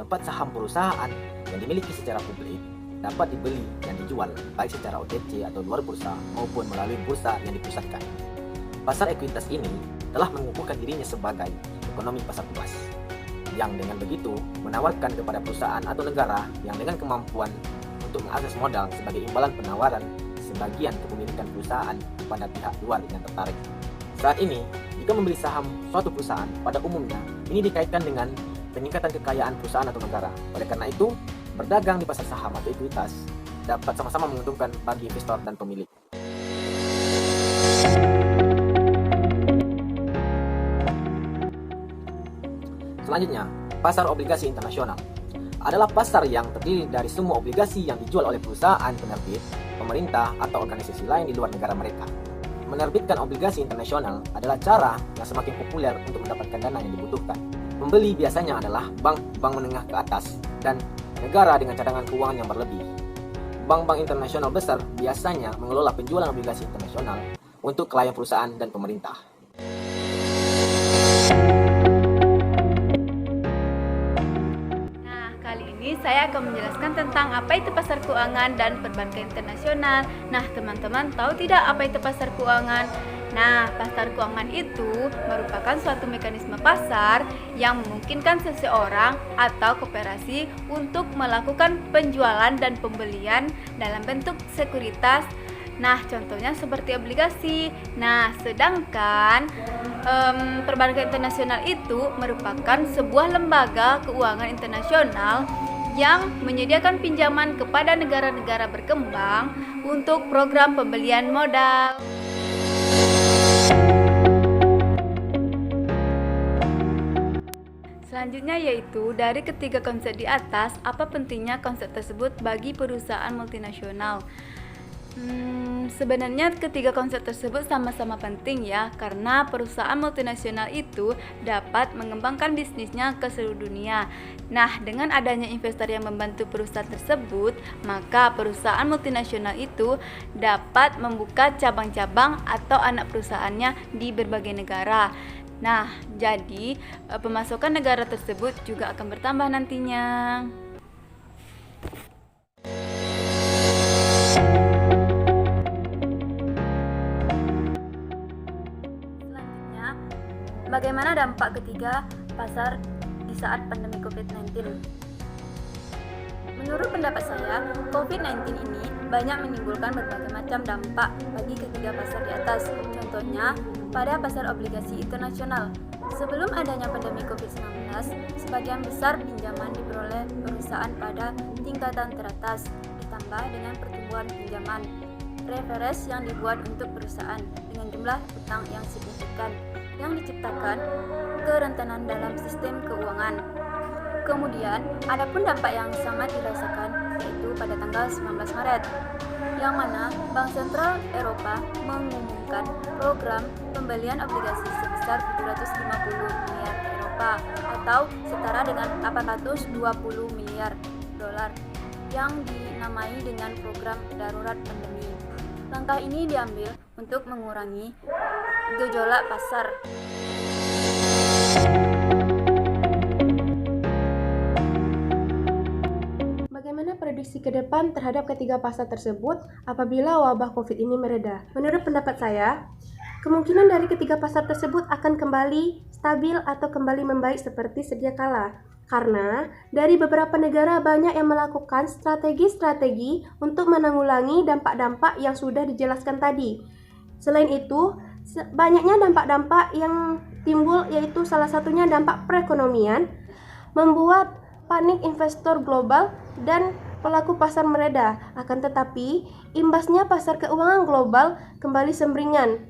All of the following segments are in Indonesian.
tempat saham perusahaan yang dimiliki secara publik dapat dibeli dan dijual baik secara OTC atau luar bursa maupun melalui bursa yang dipusatkan. Pasar ekuitas ini telah mengukuhkan dirinya sebagai ekonomi pasar luas, yang dengan begitu menawarkan kepada perusahaan atau negara yang dengan kemampuan untuk mengakses modal sebagai imbalan penawaran sebagian kepemilikan perusahaan kepada pihak luar yang tertarik. Saat ini, jika membeli saham suatu perusahaan, pada umumnya ini dikaitkan dengan peningkatan kekayaan perusahaan atau negara. Oleh karena itu, berdagang di pasar saham atau ekuitas dapat sama-sama menguntungkan bagi investor dan pemilik. Selanjutnya, pasar obligasi internasional adalah pasar yang terdiri dari semua obligasi yang dijual oleh perusahaan penerbit, pemerintah, atau organisasi lain di luar negara mereka. Menerbitkan obligasi internasional adalah cara yang semakin populer untuk mendapatkan dana yang dibutuhkan. Pembeli biasanya adalah bank-bank menengah ke atas dan negara dengan cadangan keuangan yang berlebih. Bank-bank internasional besar biasanya mengelola penjualan obligasi internasional untuk klien perusahaan dan pemerintah. Saya akan menjelaskan tentang apa itu pasar keuangan dan perbankan internasional. Nah, teman-teman tahu tidak apa itu pasar keuangan? Nah, pasar keuangan itu merupakan suatu mekanisme pasar yang memungkinkan seseorang atau koperasi untuk melakukan penjualan dan pembelian dalam bentuk sekuritas. Nah, contohnya seperti obligasi. Nah, sedangkan perbankan internasional itu merupakan sebuah lembaga keuangan internasional yang menyediakan pinjaman kepada negara-negara berkembang untuk program pembelian modal. Selanjutnya yaitu dari ketiga konsep di atas, apa pentingnya konsep tersebut bagi perusahaan multinasional? Sebenarnya ketiga konsep tersebut sama-sama penting ya, karena perusahaan multinasional itu dapat mengembangkan bisnisnya ke seluruh dunia. Nah, dengan adanya investor yang membantu perusahaan tersebut, maka perusahaan multinasional itu dapat membuka cabang-cabang atau anak perusahaannya di berbagai negara. Nah, jadi pemasukan negara tersebut juga akan bertambah nantinya. Bagaimana dampak ketiga pasar di saat pandemi COVID-19? Menurut pendapat saya, COVID-19 ini banyak menimbulkan berbagai macam dampak bagi ketiga pasar di atas. Contohnya, pada pasar obligasi internasional. Sebelum adanya pandemi COVID-19, sebagian besar pinjaman diperoleh perusahaan pada tingkatan teratas, ditambah dengan pertumbuhan pinjaman reverse yang dibuat untuk perusahaan dengan jumlah utang yang signifikan, yang diciptakan kerentanan dalam sistem keuangan. Kemudian, ada pun dampak yang sangat dirasakan yaitu pada tanggal 19 Maret, yang mana Bank Sentral Eropa mengumumkan program pembelian obligasi sebesar 750 miliar Eropa atau setara dengan 820 miliar dolar yang dinamai dengan program darurat pandemi. Langkah ini diambil untuk mengurangi gejolak pasar. Bagaimana prediksi ke depan terhadap ketiga pasar tersebut apabila wabah COVID ini mereda? Menurut pendapat saya, kemungkinan dari ketiga pasar tersebut akan kembali stabil atau kembali membaik seperti sedia kala. Karena dari beberapa negara banyak yang melakukan strategi-strategi untuk menanggulangi dampak-dampak yang sudah dijelaskan tadi. Selain itu, banyaknya dampak-dampak yang timbul yaitu salah satunya dampak perekonomian, membuat panik investor global dan pelaku pasar mereda. Akan tetapi, imbasnya pasar keuangan global kembali sembringan.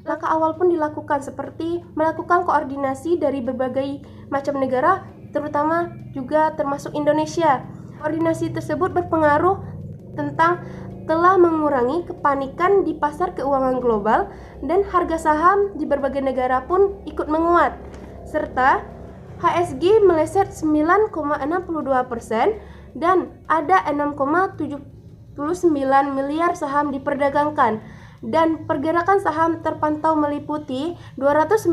Langkah awal pun dilakukan seperti melakukan koordinasi dari berbagai macam negara, terutama juga termasuk Indonesia. Koordinasi tersebut berpengaruh tentang telah mengurangi kepanikan di pasar keuangan global dan harga saham di berbagai negara pun ikut menguat. Serta HSG meleset 9,62% dan ada 6,79 miliar saham diperdagangkan. dan pergerakan saham terpantau meliputi 294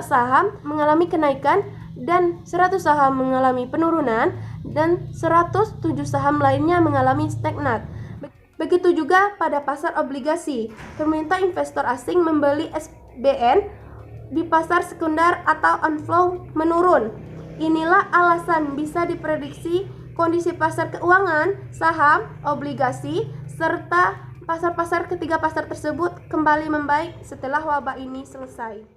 saham mengalami kenaikan dan 100 saham mengalami penurunan dan 107 saham lainnya mengalami stagnat. Begitu juga pada pasar obligasi, permintaan investor asing membeli SBN di pasar sekunder atau outflow menurun. Inilah alasan bisa diprediksi kondisi pasar keuangan, saham, obligasi, serta pasar-pasar ketiga pasar tersebut kembali membaik setelah wabah ini selesai.